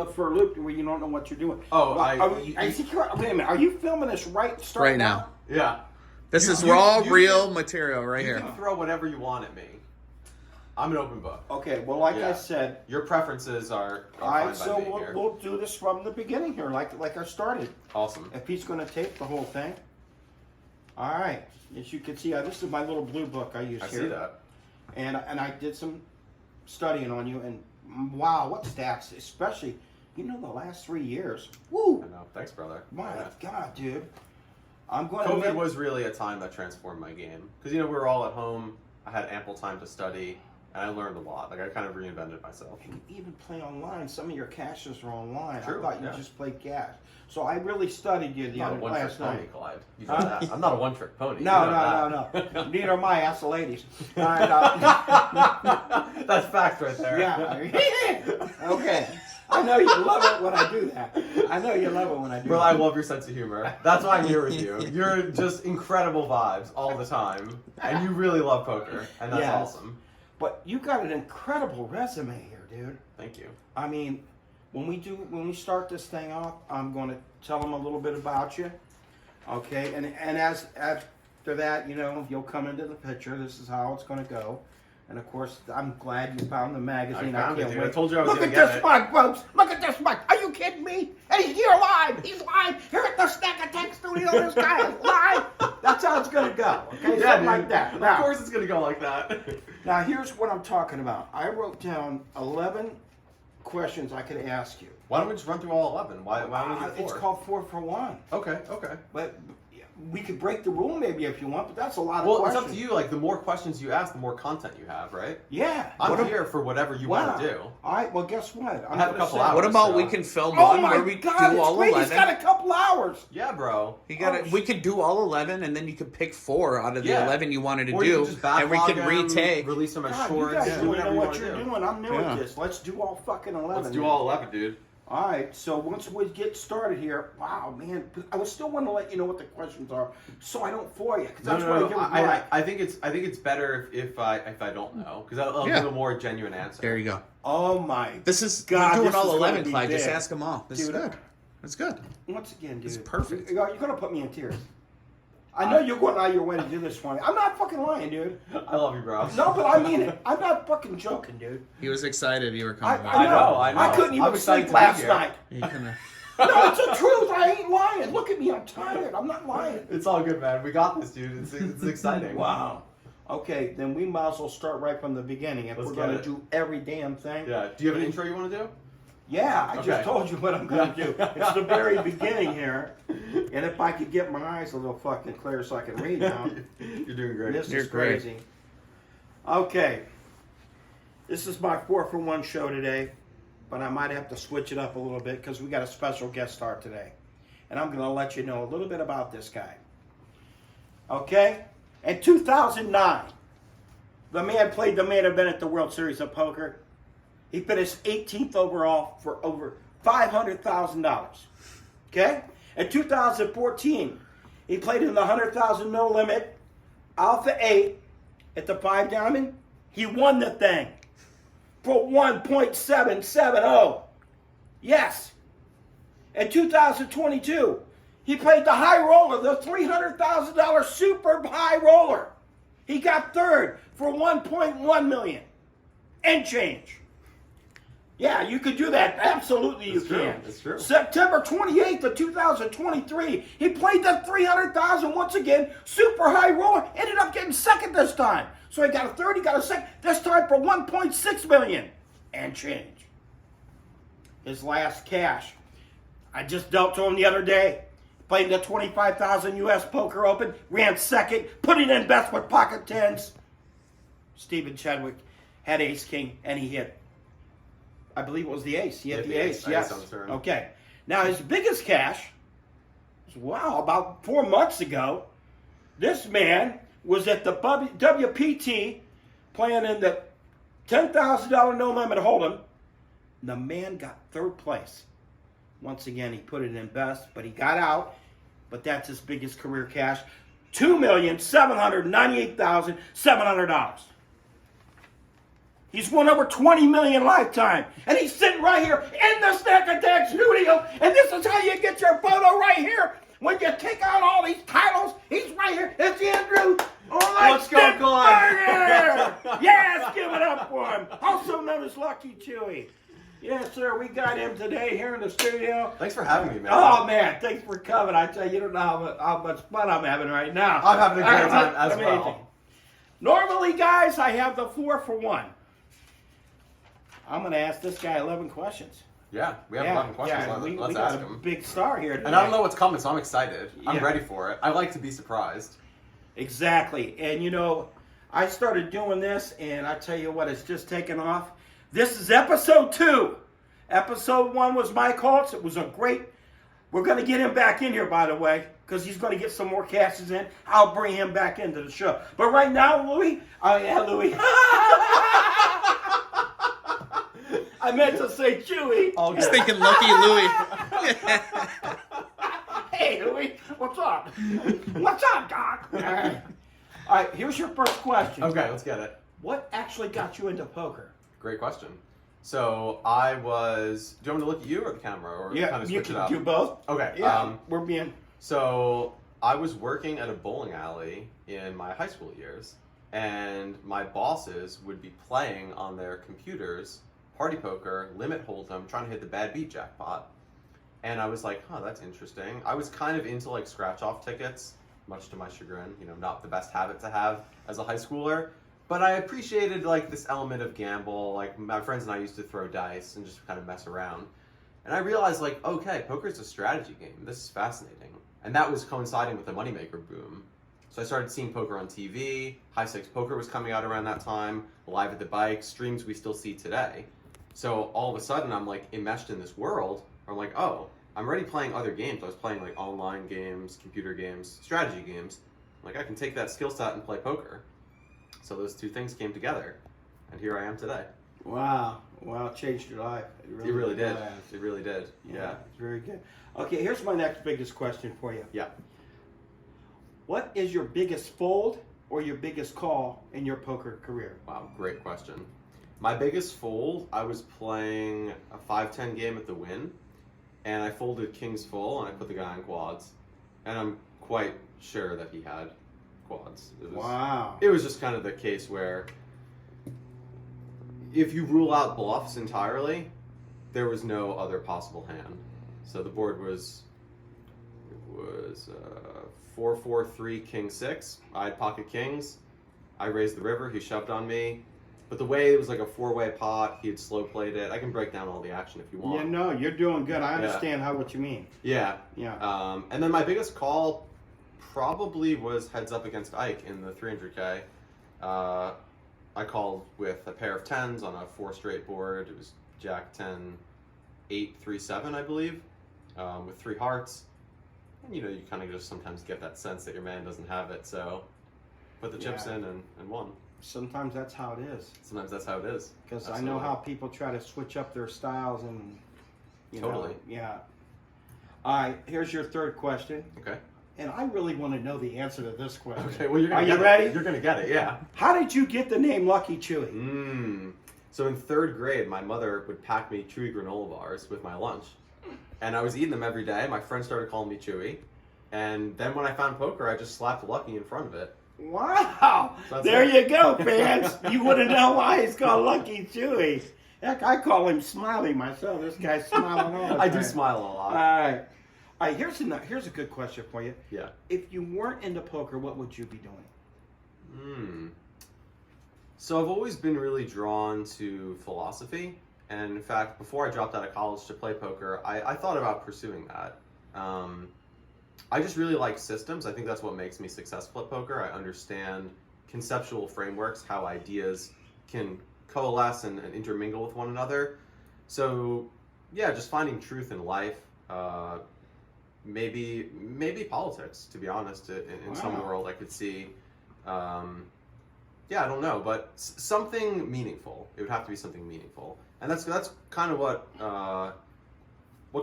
for a loop where you don't know what you're doing. Oh, wait a minute. Are you filming this right now? Yeah. This is raw, real material right here. You can throw whatever you want at me. I'm an open book. Okay, well, like I said, your preferences are all right. fine So by me we'll do this from the beginning here, like I started. Awesome. If he's going to tape the whole thing. All right. As you can see, this is my little blue book I use here. I see that. And I did some studying on you, and wow, what stats, especially, the last 3 years. Woo! I know. Thanks, brother. My God, dude. I'm going COVID was really a time that transformed my game. Because, we were all at home. I had ample time to study, and I learned a lot. Like, I kind of reinvented myself. You can even play online. Some of your caches are online. True, I thought you just played cash. So I really studied you last night. Clyde. You know that. I'm not a one-trick pony. No. Neither am I. Ask the ladies. That's fact right there. Yeah. Okay. I know you love it when I do that. Bro, I love your sense of humor. That's why I'm here with you. You're just incredible vibes all the time. And you really love poker. And that's awesome. But you got an incredible resume here, dude. Thank you. I mean, when we start this thing off, I'm going to tell them a little bit about you. Okay? And as after that, you'll come into the picture. This is how it's going to go. And of course, I'm glad you found the magazine. I can't wait. I told you I was Look going at to this mug, folks. Look at this mug. Are you kidding me? And he's here live. He's live here at the Snack Attack Studio. This guy is live. That's how it's going to go. Okay, something like that. Now, of course, it's going to go like that. Now, here's what I'm talking about. I wrote down 11 questions I could ask you. Why don't we just run through all 11? Why don't we do 4? It's called 4 for 1. Okay. But we could break the rule maybe if you want, but that's a lot of questions. Well, it's up to you. Like, the more questions you ask, the more content you have, right? Yeah. I'm here for whatever you want to do. All right, well, guess what? I have a couple hours. What about we can film one where we do all 11? He's got a couple hours. Yeah, bro. We could do all 11, and then you could pick 4 out of the 11 you wanted to do, and we could retake. Release them as shorts. You guys know what you're doing. I'm new at this. Let's do all fucking 11. Let's do all 11, dude. All right, so once we get started here, wow, man, I was still want to let you know what the questions are, so I don't fool you. I think it's better if I don't know, because I'll give a more genuine answer. There you go. Oh my! This is God, we're doing all 11, Clyde. Just ask them all. This is good. It's good. Once again, dude, it's perfect. You're gonna put me in tears. I know you're going out of your way to do this for me. I'm not fucking lying, dude. I love you, bro. No, but I mean it. I'm not fucking joking, dude. He was excited you were coming. I know. I couldn't even sleep last night. No, it's the truth. I ain't lying. Look at me. I'm tired. I'm not lying. It's all good, man. We got this, dude. It's exciting. Wow. Okay, then we might as well start right from the beginning. If we're going to do every damn thing. Yeah. Do you have an intro you want to do? Yeah, I just told you what I'm going to do. It's the very beginning here. And if I could get my eyes a little fucking clear so I can read now. You're doing great. This is crazy. Okay. This is my 4 for 1 show today. But I might have to switch it up a little bit because we got a special guest star today. And I'm going to let you know a little bit about this guy. Okay? In 2009, the man played the main event at the World Series of Poker. He finished 18th overall for over $500,000. Okay? In 2014, he played in the 100,000 no limit Alpha 8 at the 5 Diamond. He won the thing for 1.770. Yes. In 2022, he played the high roller, the $300,000 super high roller. He got third for 1.1 million and change. Yeah, you could do that. Absolutely, you can. It's true. September 28th of 2023, he played the 300,000 once again, super high roller. Ended up getting second this time. So he got a third, he got a second. This time for 1.6 million and change. His last cash. I just dealt to him the other day. Played the 25,000 U.S. Poker Open, ran second, put it in best with pocket tens. Stephen Chadwick had ace king, and he hit. I believe it was the ace. He hit the ace, yes. Okay. Now, his biggest cash, about 4 months ago, this man was at the WPT playing in the $10,000 no limit hold'em. The man got third place. Once again, he put it in best, but he got out. But that's his biggest career cash, $2,798,700. He's won over $20 million lifetime. And he's sitting right here in the Snack studio, and this is how you get your photo right here. When you take out all these titles, he's right here. It's Andrew Lichtenberger. Yes, give it up for him. Also known as Lucky Chewy. Yes, sir. We got him today here in the studio. Thanks for having me, man. Oh, man. Thanks for coming. I tell you, you don't know how much fun I'm having right now. I'm having a great time as well. Normally, guys, I have the 4 for 1. I'm going to ask this guy 11 questions. Yeah, we have 11 questions. Let's ask him. Big star here today. And I don't know what's coming, so I'm excited. I'm Yeah. ready for it. I like to be surprised. Exactly. And, you know, I started doing this, and I tell you what, it's just taken off. This is episode 2. Episode 1 was Mike Holtz. It was a great... We're going to get him back in here, by the way, because he's going to get some more casts in. I'll bring him back into the show. But right now, Louie... Louie. I meant to say Chewy. All He's good. thinking Lucky Louie. Hey, Louie, what's up? What's up, Doc? All right, here's your first question. Okay, let's get it. What actually got you into poker? Great question. So I was... Do you want me to look at you or the camera? Or kind of you switch it can up? do both. Okay. Yeah, we're being... So I was working at a bowling alley in my high school years, and my bosses would be playing on their computers party poker, limit hold'em, trying to hit the bad beat jackpot. And I was like, that's interesting. I was kind of into like scratch off tickets, much to my chagrin, you know, not the best habit to have as a high schooler. But I appreciated like this element of gamble. Like my friends and I used to throw dice and just kind of mess around. And I realized like, okay, poker's a strategy game. This is fascinating. And that was coinciding with the moneymaker boom. So I started seeing poker on TV. High Stakes Poker was coming out around that time. Live at the Bike, streams we still see today. So all of a sudden I'm like enmeshed in this world. I'm like, oh, I'm already playing other games. I was playing like online games, computer games, strategy games. Like I can take that skill set and play poker. So those two things came together, and here I am today. Wow, it changed your life. It really did. It really did. Yeah, it's very good. Okay, here's my next biggest question for you. Yeah. What is your biggest fold or your biggest call in your poker career? Wow, great question. My biggest fold, I was playing a 5-10 game at the Win, and I folded kings full, and I put the guy on quads. And I'm quite sure that he had quads. Wow. It was just kind of the case where if you rule out bluffs entirely, there was no other possible hand. So the board was 4-4-3 king 6. I had pocket kings. I raised the river. He shoved on me. But the way it was like a 4-way pot, he had slow played it. I can break down all the action if you want. Yeah, no, you're doing good. I understand what you mean. Yeah. Yeah. And then my biggest call probably was heads up against Ike in the 300K. I called with a pair of 10s on a 4 straight board. It was Jack 10, 8, 3, 7, I believe, with 3 hearts. And you know, you kind of just sometimes get that sense that your man doesn't have it, so put the chips in and won. Sometimes that's how it is. Sometimes that's how it is. Because I know how people try to switch up their styles and, you Totally. know, yeah. All right, here's your third question. Okay. And I really want to know the answer to this question. Okay, well, Are you ready? You're going to get it, yeah. How did you get the name Lucky Chewy? So in 3rd grade, my mother would pack me Chewy granola bars with my lunch. And I was eating them every day. My friends started calling me Chewy. And then when I found poker, I just slapped Lucky in front of it. Wow! So there you go, fans. You wouldn't know why he's called Lucky Chewy. Heck, I call him Smiley myself. This guy's smiling all the time. I do smile a lot. All right, here's a good question for you. Yeah. If you weren't into poker, what would you be doing? So I've always been really drawn to philosophy. And in fact, before I dropped out of college to play poker, I thought about pursuing that. I just really like systems. I think that's what makes me successful at poker. I understand conceptual frameworks, how ideas can coalesce and intermingle with one another. So yeah, just finding truth in life, maybe politics, to be honest, in some world I could see. Yeah, I don't know, but something meaningful. It would have to be something meaningful. And that's kind of what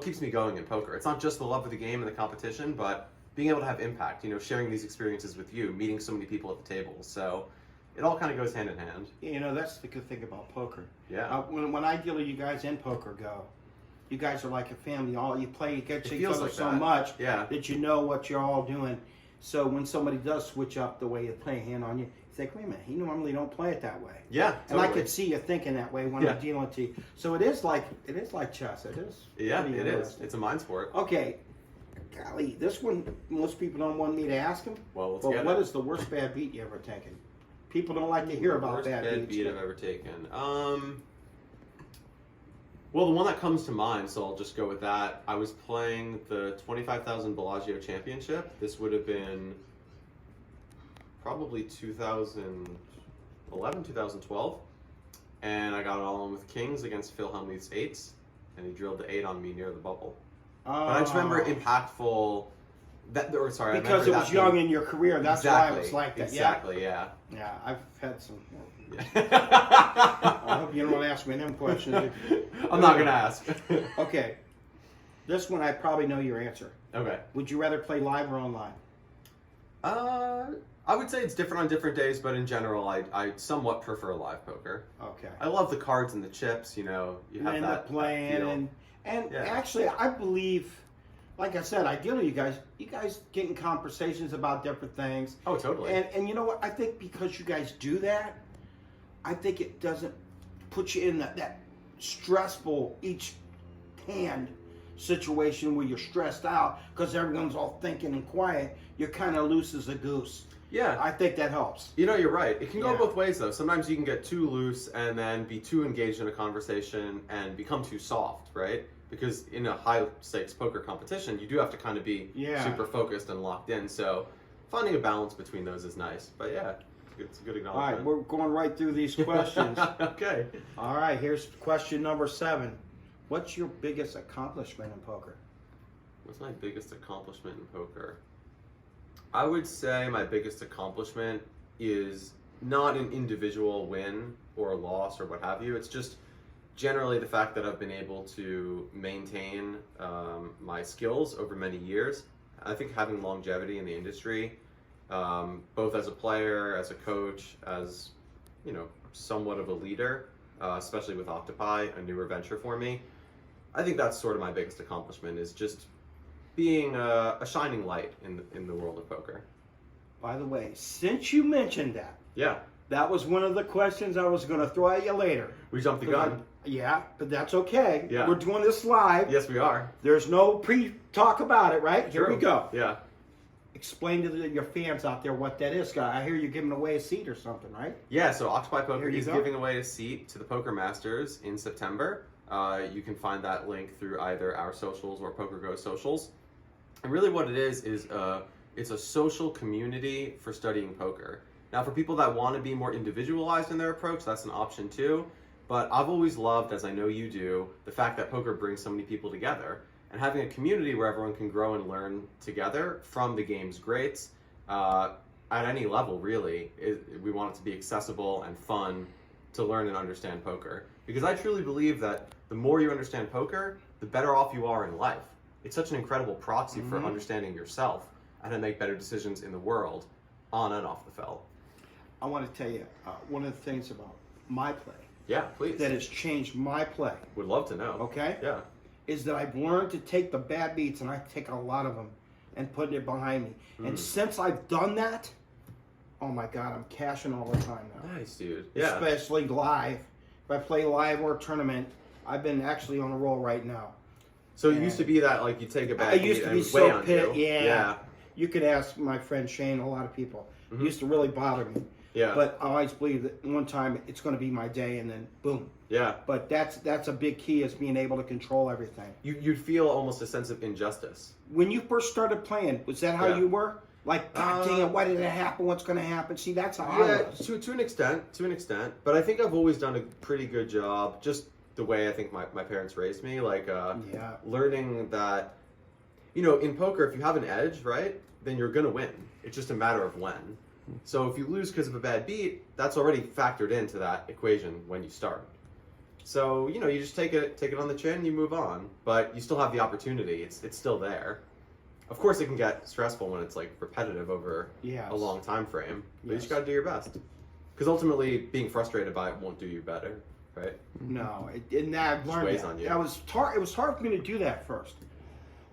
keeps me going in poker. It's not just the love of the game and the competition, but being able to have impact, you know, sharing these experiences with you, meeting so many people at the table. So it all kind of goes hand in hand. You know, that's the good thing about poker. Yeah. When I deal with you guys in poker go, you guys are like a family. All you play against It each feels other like so that. much Yeah. that you know what you're all doing. So when somebody does switch up the way you play a hand on you, you think, wait a minute, he normally don't play it that way. Yeah, And totally. I could see you thinking that way when Yeah. I'm dealing with you. So it is like chess. It is. Yeah, pretty it is. interesting. It's a mind sport. Okay, golly, this one most people don't want me to ask him. Well, let's But get what it. is the worst bad beat you ever taken? People don't like to hear about Worst bad beats. beat I've ever taken. Well, the one that comes to mind, so I'll just go with that. I was playing the 25,000 Bellagio Championship. This would have been probably 2011, 2012. And I got it all in with kings against Phil Hellmuth's eights. And he drilled the 8 on me near the bubble. But I just remember impactful. Because it was young in your career, that's why it was like that. Exactly, yeah. Yeah, I've had some. Yeah. I hope you don't want to ask me them questions. I'm not going to ask. Okay, this one I probably know your answer. Okay. Would you rather play live or online? I would say it's different on different days, but in general, I somewhat prefer live poker. Okay. I love the cards and the chips. You know, you have end that up playing feel. and Yeah. actually I believe, like I said, ideally you guys get in conversations about different things. Oh, totally. And you know what? I think because you guys do that, I think it doesn't put you in that stressful each hand situation where you're stressed out because everyone's all thinking and quiet. You're kind of loose as a goose. Yeah. I think that helps. You know, you're right. It can go Yeah. both ways, though. Sometimes you can get too loose and then be too engaged in a conversation and become too soft, right? Because in a high-stakes poker competition, you do have to kind of be super focused and locked in. So finding a balance between those is nice. But yeah, it's a good All right, acknowledgement. we're going right through these questions. Okay. All right, here's question number 7. What's your biggest accomplishment in poker? What's my biggest accomplishment in poker? I would say my biggest accomplishment is not an individual win or loss or what have you. It's just generally the fact that I've been able to maintain my skills over many years. I think having longevity in the industry, both as a player, as a coach, as somewhat of a leader, especially with Octopi, a newer venture for me. I think that's sort of my biggest accomplishment, is just being a shining light in the world of poker. By the way, since you mentioned that, Yeah, that was one of the questions I was going to throw at you later. we jumped the gun. Yeah, but that's okay. Yeah. We're doing this live. Yes, we are. There's no pre-talk about it, right? Here we True. go. Yeah. Explain to your fans out there what that is. I hear you're giving away a seat or something, right? Yeah, so Octopi Poker Here you is go. giving away a seat to the Poker Masters in September. You can find that link through either our socials or PokerGo socials. And really what it is it's a social community for studying poker. Now, for people that want to be more individualized in their approach, that's an option too. But I've always loved, as I know you do, the fact that poker brings so many people together. And having a community where everyone can grow and learn together from the game's greats, at any level, really, we want it to be accessible and fun to learn and understand poker. Because I truly believe that the more you understand poker, the better off you are in life. It's such an incredible proxy for understanding yourself and how to make better decisions in the world, on and off the felt. I want to tell you one of the things about my play Yeah, please. that has changed my play, Would love to know. okay, Yeah. is that I've learned to take the bad beats, and I take a lot of them, and put it behind me. And since I've done that, oh my God, I'm cashing all the time now. Nice, dude. Yeah. Especially live. If I play live or tournament, I've been actually on a roll right now. So it used to be that, like, you take a bad I used to beat be and weigh so on pissed. you. Yeah. You could ask my friend Shane, a lot of people. It used to really bother me. Yeah. But I always believe that one time it's going to be my day, and then boom. Yeah. But that's a big key, is being able to control everything. You'd feel almost a sense of injustice. When you first started playing, was that how Yeah. you were? Like, God dang it, why did it happen? What's going to happen? See, that's how I Yeah, was. to an extent. But I think I've always done a pretty good job, just the way I think my parents raised me, like Yeah. learning that, in poker, if you have an edge, right, then you're going to win. It's just a matter of when. So if you lose because of a bad beat, that's already factored into that equation when you start. So, you just take it on the chin, you move on, but you still have the opportunity. It's still there. Of course, it can get stressful when it's like repetitive over Yes. a long time frame, but you just Yes. got to do your best. Because ultimately, being frustrated by it won't do you better. right? No, and I've learned weighs that. on you. It was hard for me to do that first.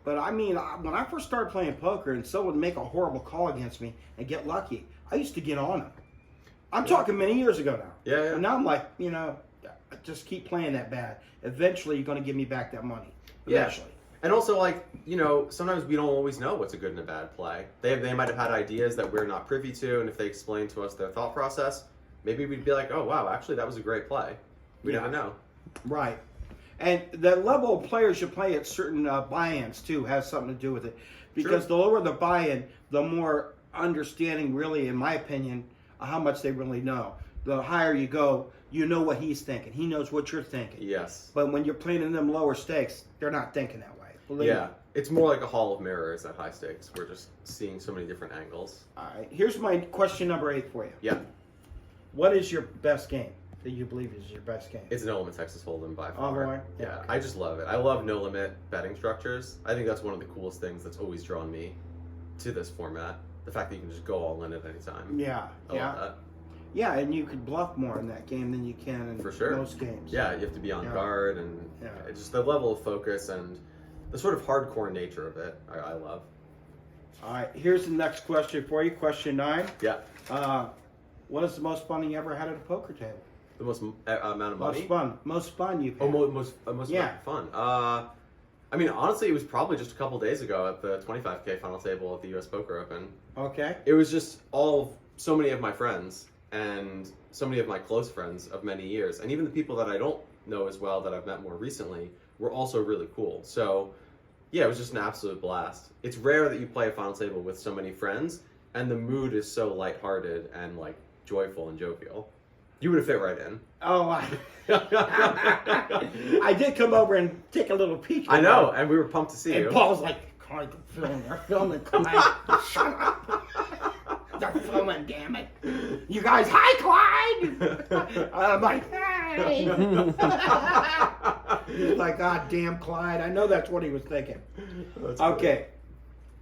But I mean, when I first started playing poker and someone would make a horrible call against me and get lucky, I used to get on them. I'm talking many years ago now. Yeah. And now I'm like, just keep playing that bad. Eventually, you're going to give me back that money. Eventually. Yeah. And also, like, sometimes we don't always know what's a good and a bad play. They might have had ideas that we're not privy to, and if they explain to us their thought process, maybe we'd be like, oh, wow, actually, that was a great play. We never know. Right. And the level of players you play at certain buy-ins, too, has something to do with it. Because the lower the buy-in, the more understanding, really, in my opinion, how much they really know. The higher you go, you know what he's thinking. He knows what you're thinking. Yes. But when you're playing in them lower stakes, they're not thinking that way. Believe me. It's more like a hall of mirrors at high stakes. We're just seeing so many different angles. All right. Here's my question number 8 for you. Yeah. What is your best game that you believe is your best game? It's No Limit Texas Hold'em by far. Oh, boy. Yeah, Okay. I just love it. I love no limit betting structures. I think that's one of the coolest things that's always drawn me to this format. The fact that you can just go all in at any time. Yeah. I love that. Yeah, and you could bluff more in that game than you can in For sure. most games. Yeah, you have to be on guard, and Yeah. just the level of focus and the sort of hardcore nature of it, I love. All right, here's the next question for you. Question 9. Yeah. What is the most fun you ever had at a poker table? The most amount of money? Most fun you've had. Oh, most fun. I mean, honestly, it was probably just a couple days ago at the 25K final table at the U.S. Poker Open. Okay. It was just so many of my friends and so many of my close friends of many years, and even the people that I don't know as well that I've met more recently were also really cool. So, yeah, it was just an absolute blast. It's rare that you play a final table with so many friends, and the mood is so lighthearted and like joyful and jovial. You would have fit right in. Oh, I did come over and take a little peek. I know, and we were pumped to see you. And Paul's like, Clyde, they're filming, Clyde. Shut up. They're filming, damn it. You guys, hi, Clyde. I'm like, hey. He's like, God damn, Clyde. I know that's what he was thinking. That's okay. Cool.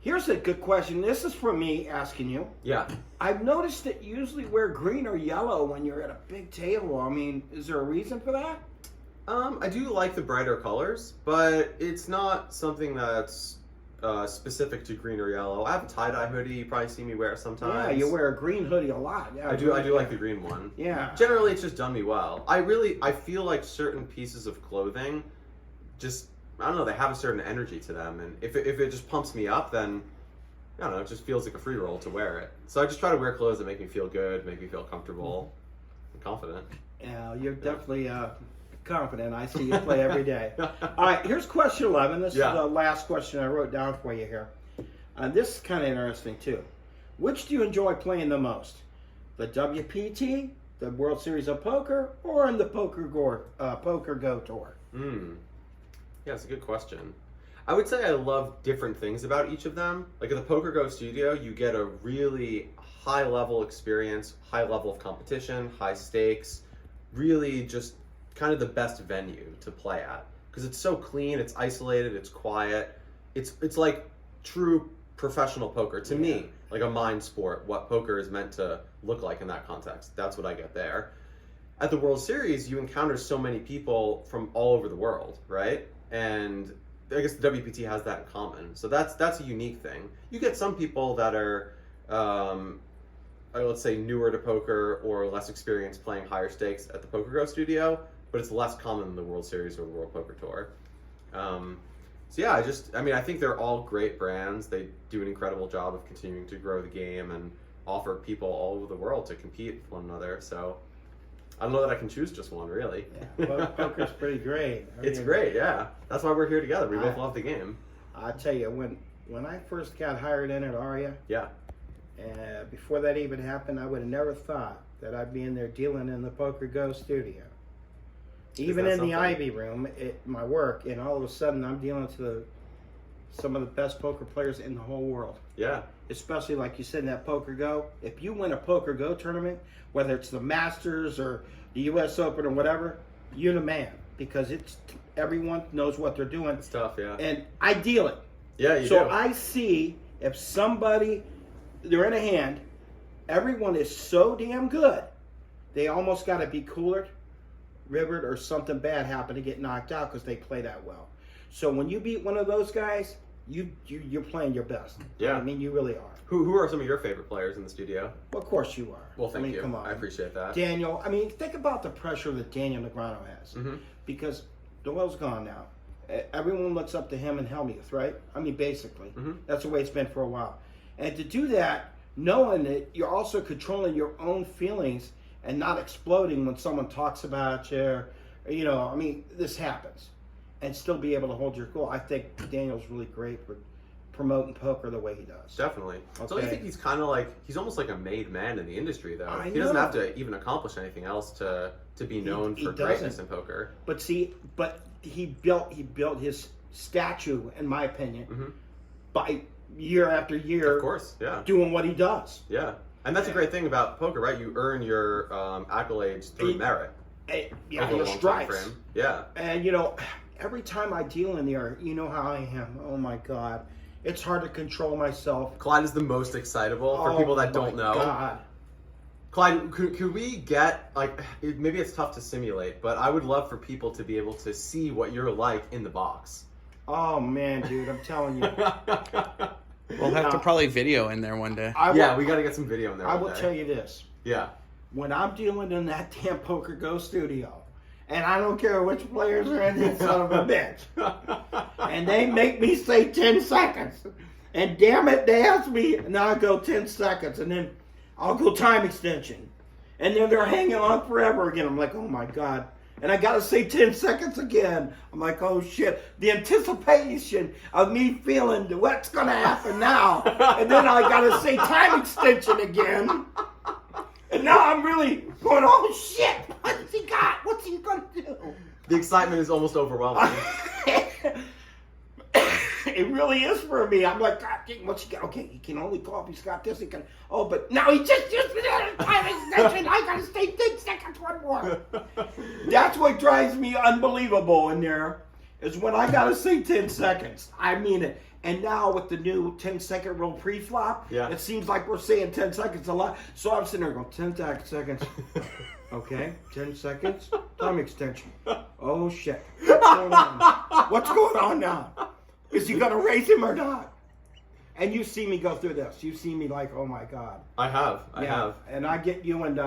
Here's a good question. This is from me asking you. Yeah. I've noticed that you usually wear green or yellow when you're at a big table. I mean, is there a reason for that? I do like the brighter colors, but it's not something that's specific to green or yellow. I have a tie-dye hoodie. You probably see me wear it sometimes. Yeah, you wear a green hoodie a lot. Yeah, I do like the green one. Yeah. Generally, it's just done me well. I feel like certain pieces of clothing just, I don't know, they have a certain energy to them, and if it just pumps me up, then I don't know, it just feels like a free roll to wear it. So I just try to wear clothes that make me feel good, make me feel comfortable and confident. Yeah, you're definitely confident. I see you play every day. All right, here's question 11. This is the last question I wrote down for you here. This is kind of interesting too. Which do you enjoy playing the most? The WPT, the World Series of Poker, or in the Poker Go Tour? Yeah, it's a good question. I would say I love different things about each of them. Like at the Poker Go studio, you get a really high level experience, high level of competition, high stakes, really just kind of the best venue to play at. Because it's so clean, it's isolated, it's quiet. It's like true professional poker to me, like a mind sport, what poker is meant to look like in that context. That's what I get there. At the World Series, you encounter so many people from all over the world, right? And I guess the WPT has that in common. So that's a unique thing. You get some people that are, let's say, newer to poker or less experienced playing higher stakes at the Poker Go studio, but it's less common than the World Series or the World Poker Tour. So yeah, I think they're all great brands. They do an incredible job of continuing to grow the game and offer people all over the world to compete with one another. So I don't know that I can choose just one, really. Yeah, poker's pretty great. It's great, yeah. That's why we're here together. We both love the game. I tell you, when I first got hired in at Aria, before that even happened, I would have never thought that I'd be in there dealing in the Poker Go studio. Even in the Ivy room at my work, and all of a sudden I'm dealing to some of the best poker players in the whole world. Yeah. Especially like you said in that Poker Go. If you win a Poker Go tournament, whether it's the Masters or the U.S. Open or whatever, you're the man. Because everyone knows what they're doing. It's tough, yeah. And I deal it. Yeah, you do. So I see if they're in a hand, everyone is so damn good, they almost got to be cooler rivered or something bad happened to get knocked out because they play that well. So when you beat one of those guys, you're playing your best. Yeah. I mean, you really are. Who are some of your favorite players in the studio? Well, of course you are. Well, thank you. Come on. I appreciate that. Daniel, I mean, think about the pressure that Daniel Negreanu has. Mm-hmm. Because Doyle's gone now. Everyone looks up to him and Helmuth, right? I mean, basically. Mm-hmm. That's the way it's been for a while. And to do that, knowing that you're also controlling your own feelings and not exploding when someone talks about you, or, you know, I mean, this happens. And still be able to hold your cool. I think Daniel's really great for promoting poker the way he does. Definitely. Okay. So I think he's kind of like, he's almost like a made man in the industry, though. I He doesn't know. have to even accomplish anything else to be known He for doesn't. greatness in poker. But see, he built his statue, in my opinion, Mm-hmm. by year after year Of course, yeah. doing what he does. Yeah. And that's a great thing about poker, right? You earn your accolades through merit. Yeah, over a your long time stripes. frame. Yeah. And, you know, every time I deal in there, you know how I am. Oh, my God. It's hard to control myself. Clyde is the most excitable for people that don't know. God. Clyde, could we get, like, maybe it's tough to simulate, but I would love for people to be able to see what you're like in the box. Oh, man, dude, I'm telling you. We'll have to probably video in there one day. Yeah, we got to get some video in there. I one will day. tell you this. Yeah. When I'm dealing in that damn Poker Go studio, and I don't care which players are in this son of a bitch, and they make me say 10 seconds, and damn it, they ask me, and I go 10 seconds, and then I'll go time extension, and then they're hanging on forever again. I'm like, oh my God. And I gotta say 10 seconds again. I'm like, oh shit. The anticipation of me feeling what's gonna happen now. And then I gotta say time extension again. And now I'm really going, oh shit. What's he got? What's he gonna do? The excitement is almost overwhelming. It really is for me. I'm like, God, what's he got? Okay, he can only call if he's got this. He can. Oh, but now he just used the time extension. I gotta stay 10 seconds, one more. That's what drives me unbelievable in there, is when I gotta say 10 seconds. I mean it. And now with the new 10-second rule pre-flop, Yeah. it seems like we're saying 10 seconds a lot. So I'm sitting there going, 10 seconds. Okay, 10 seconds. Time extension. Oh, shit. What's going on? What's going on now? Is he going to raise him or not? And you see me go through this. You see me like, oh, my God. I have. And I get you and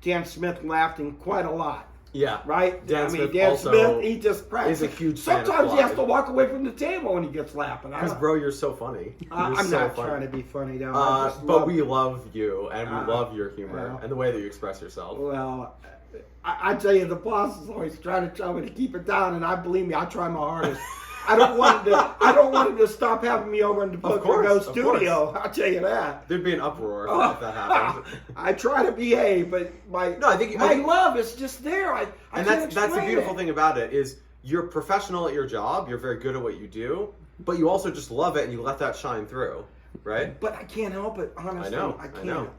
Dan Smith laughing quite a lot. Yeah. Right? Dan Smith Dan also Smith, he just is a huge fan of Sometimes he has Clyde. to walk away from the table when he gets laughing. Because, bro, you're so funny. I'm so not funny. trying to be funny, though. But we love you, and we love your humor well. and the way that you express yourself. Well, I tell you, the boss is always trying to tell me to keep it down, and believe me, I try my hardest. I don't want him to stop having me over in the Poker Go studio. I'll tell you that. There'd be an uproar if that happened. I try to behave, but my love is just there. I And can't that's the explain beautiful it. thing about it is you're professional at your job. You're very good at what you do, but you also just love it and you let that shine through, right? But I can't help it, honestly. I know. I can't. I know.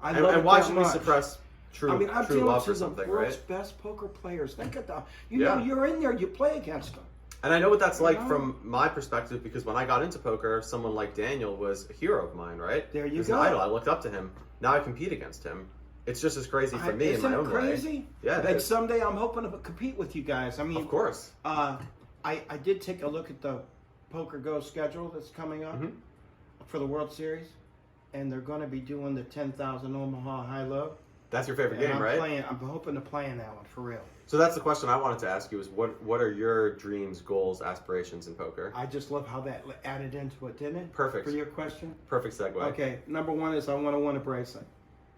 I love And why it that should we much. suppress true I'm true dealing love to or the something, world's right? best poker players. Think of that. You Yeah. know, you're in there. You play against them. And I know what that's like know? from my perspective because when I got into poker, someone like Daniel was a hero of mine, right? There you He's go. an idol. I looked up to him. Now I compete against him. It's just as crazy for me in Isn't my it own crazy? way. Yeah, it And is. someday I'm hoping to compete with you guys. I mean, Of course. I did take a look at the Poker Go schedule that's coming up Mhm. for the World Series, and they're going to be doing the 10,000 Omaha High Low. That's your favorite And game, right? I'm hoping to play in that one for real. So that's the question I wanted to ask you is what are your dreams, goals, aspirations in poker? I just love how that added into it, didn't it? Perfect. For your question. Perfect segue. Okay, number one is I want to win a bracelet.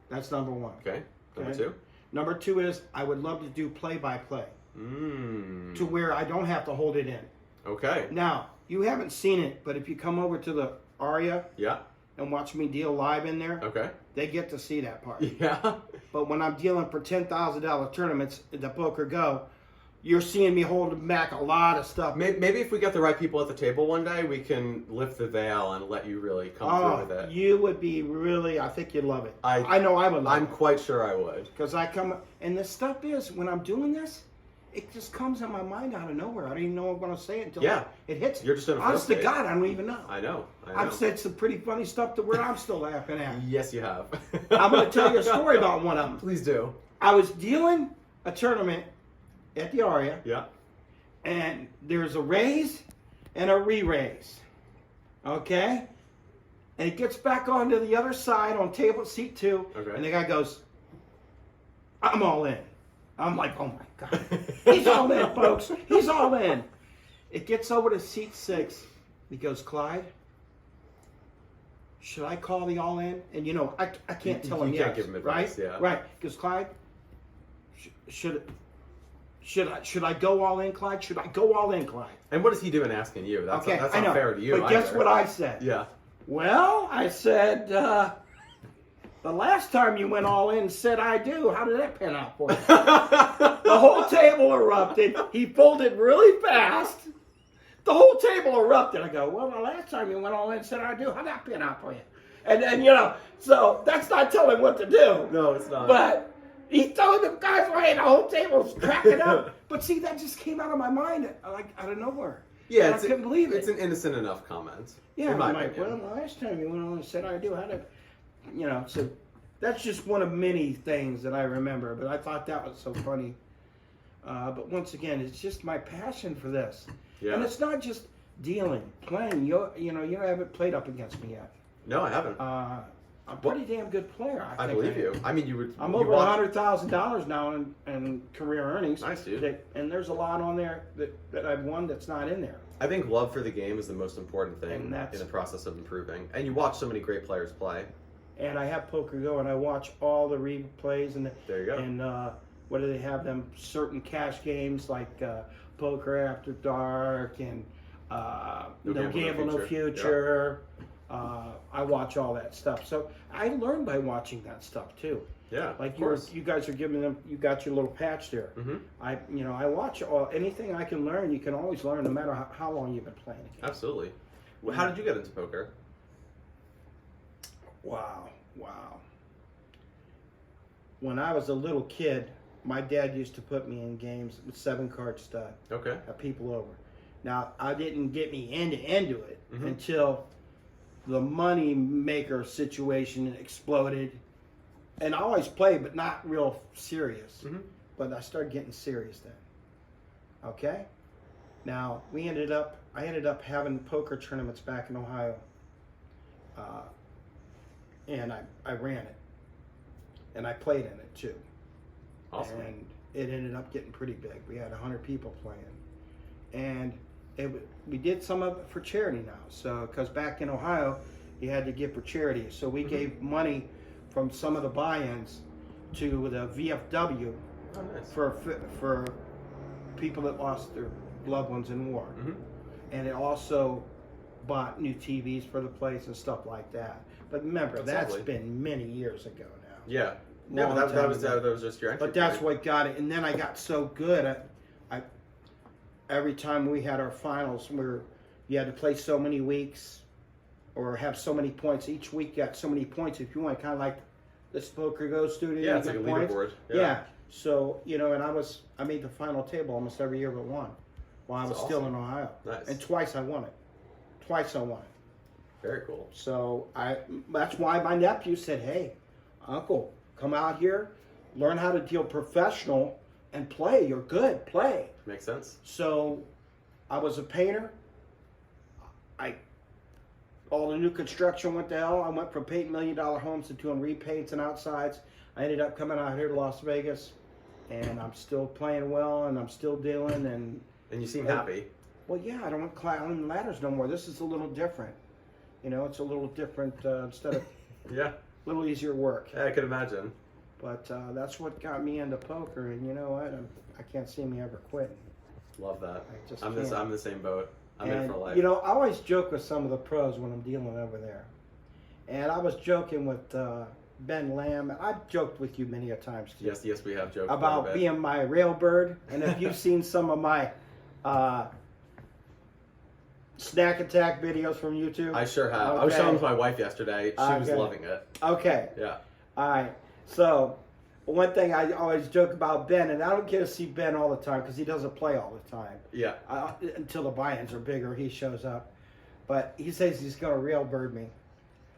That's number one. Okay. Number Okay. two? Number two is I would love to do play-by-play to where I don't have to hold it in. Okay. Now, you haven't seen it, but if you come over to the Aria Yeah. and watch me deal live in there, Okay. they get to see that part. Yeah. But when I'm dealing for $10,000 tournaments at the Poker Go, you're seeing me holding back a lot of stuff. Maybe if we get the right people at the table one day, we can lift the veil and let you really come through with it. You would be really, I think you'd love it. I know I would love I'm it. quite sure I would. Because I come, and the stuff is, when I'm doing this, it just comes in my mind out of nowhere. I don't even know I'm going to say it until Yeah. it hits. You're just in a flow Honest to state. God, I don't even know. I know. I've said some pretty funny stuff to where I'm still laughing at. Yes, you have. I'm going to tell you a story about one of them. Please do. I was dealing a tournament at the Aria, Yeah. and there's a raise and a re-raise. Okay? And it gets back onto the other side on table seat 2, Okay. and the guy goes, I'm all in. I'm like, oh my God. He's all in, folks. He's all in. It gets over to seat 6. He goes, Clyde, should I call the all in? And you know, I can't tell him You yes. can't give him advice, right? yeah. Right. He goes, Clyde, should I go all in, Clyde? Should I go all in, Clyde? And what is he doing asking you? That's Okay, that's I not know. fair to you. But guess either. what I said? Yeah. Well, I said, the last time you went all in and said I do, how did that pan out for you? The whole table erupted. He folded really fast. The whole table erupted. I go, well, the last time you went all in and said I do, how'd that pan out for you? And you know, so that's not telling what to do. No, it's not. But he told the guys, hey, the whole table's cracking up. But see, that just came out of my mind, like out of nowhere. Yeah, And I couldn't believe it. It's an innocent enough comment. Yeah, in my I'm like, opinion. well, the last time you went on and said I do, how did, you know, so that's just one of many things that I remember, but I thought that was so funny. But once again, it's just my passion for this. Yeah. And it's not just dealing, playing. You know, you haven't played up against me yet. No, I haven't. I'm a pretty damn good player. I think believe I am. you. I mean, you would. I'm you over want- $100,000 now in career earnings. Nice, dude. And there's a lot on there that I've won that's not in there. I think love for the game is the most important thing And that's- in the process of improving. And you watch so many great players play. And I have Poker Go, and I watch all the replays, and There you go. And what do they have them certain cash games like Poker After Dark and No Gamble No Future. I watch all that stuff, so I learn by watching that stuff too. Yeah, Like of course. you guys are giving them. You got your little patch there. Mm-hmm. I watch anything I can learn. You can always learn, no matter how long you've been playing the game. Absolutely. Well, how did you get into poker? Wow. When I was a little kid, my dad used to put me in games with 7-card stud. Okay. Have people over. Now, I didn't get me into it Mhm. until the money maker situation exploded. And I always played, but not real serious. Mhm. But I started getting serious then. Okay? Now, I ended up having poker tournaments back in Ohio. And I ran it. And I played in it too. Awesome. And it ended up getting pretty big. We had 100 people playing. And we did some of it for charity now. So, because back in Ohio, you had to give for charity. So we gave money from some of the buy-ins to the VFW Oh, nice. for people that lost their loved ones in war. Mm-hmm. And it also bought new TVs for the place and stuff like that. But remember, That's that's lovely. been many years ago now. Yeah. No, Long but that time was ago. that was just your entry. But that's point. what got it. And then I got so good. I every time we had our finals, you had to play so many weeks or have so many points. Each week you got so many points. If you want, kind of like this Poker Go studio. Yeah, you it's like a get points. leaderboard. Yeah. So, and I made the final table almost every year but one while I was That's still awesome. in Ohio. Nice. And twice I won it. Very cool. So that's why my nephew said, hey, Uncle, come out here, learn how to deal professional and play. You're good, play. Makes sense. So I was a painter. All the new construction went to hell. I went from painting $1 million homes to doing repaints and outsides. I ended up coming out here to Las Vegas, and I'm still playing well, and I'm still dealing. And you seem happy. well, yeah, I don't want ladders no more. This is a little different. It's a little different instead of Yeah. a little easier work. Yeah, I could imagine. But that's what got me into poker, and you know what? I can't see me ever quitting. Love that. I just I'm can't. the same boat. I'm in And, for life. I always joke with some of the pros when I'm dealing over there. And I was joking with Ben Lamb, and I've joked with you many a times too, Yes, we have joked about quite a bit. being my railbird. And if you've seen some of my snack attack videos from YouTube. I sure have. I was Okay. showing them to my wife yesterday. She was Okay. loving it. Okay. Yeah. All right. So, one thing I always joke about Ben, and I don't get to see Ben all the time because he doesn't play all the time. Yeah. Until the buy-ins are bigger, he shows up. But he says he's going to railbird me.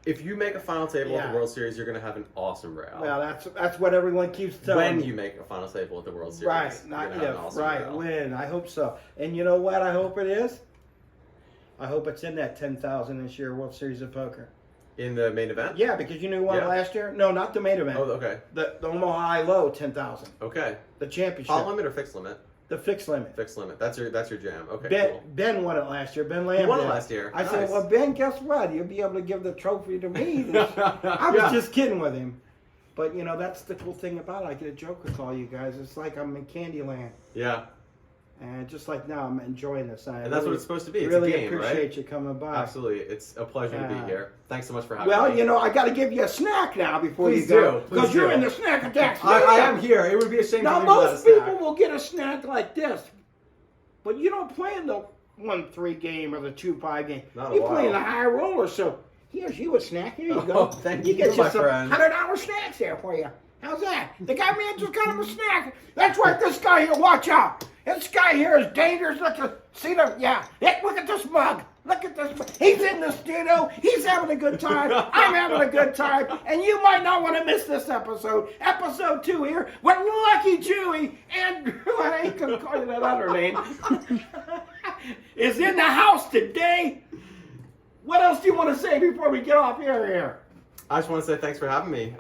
If you make a final table at Yeah. the World Series, you're going to have an awesome rail. Well, that's what everyone keeps telling When me. you make a final table at the World Series, Right, you're not going to have if, an awesome right, rail. when. I hope so. And you know what I hope it is? I hope it's in that 10,000 this year World Series of Poker. In the main event? Yeah, because you knew one Yeah. last year? No, not the main event. Oh, okay. The Omaha High Low 10,000. Okay. The championship. Pot limit or fixed limit? The fixed limit. Fixed limit. That's your jam. Okay, Ben, cool. Ben won it last year. Ben Lamb He won it did. last year. I said, Nice. well, Ben, guess what? You'll be able to give the trophy to me. I was Yeah. just kidding with him. But, you know, that's the cool thing about it. I get a joke with all you guys. It's like I'm in Candyland. Yeah. And just like now, I'm enjoying this. And that's what it's supposed to be. It's really a game, appreciate right? you coming by. Absolutely. It's a pleasure to be here. Thanks so much for having Well, me. you know, I got to give you a snack now before Please you go. do. Please Because you're do. in the snack attack. I am here. It would be a shame Now, to leave without a most snack. people will get a snack like this, but you don't play in the 1-3 game or the 2-5 game. Not a You play in the while. high roller, so here's you a snack. Here you Oh, go. thank you. you, Get you my some friend. $100 snacks there for you. How's that? The guy man just got him a snack. That's right, this guy here, watch out. This guy here is dangerous. See the, yeah. Hey, look at this mug. Look at this mug. He's in the studio. He's having a good time. I'm having a good time. And you might not want to miss this episode. Episode 2 here with Lucky Chewy. Andrew, I ain't going to call you that other name, is in the house today. What else do you want to say before we get off air here? I just want to say thanks for having me.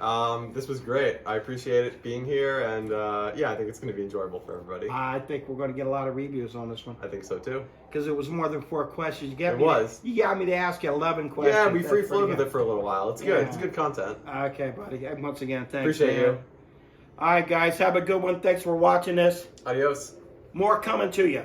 This was great. I appreciate it being here, and yeah, I think it's going to be enjoyable for everybody. I think we're going to get a lot of reviews on this one. I think so too. Because it was more than 4 questions. You It was. You got me to ask you 11 questions. Yeah, we That's free pretty flowed with good. it for a little while. It's good. Yeah. It's good content. Okay, buddy. Once again, thanks. Appreciate man. you. All right, guys. Have a good one. Thanks for watching this. Adios. More coming to you.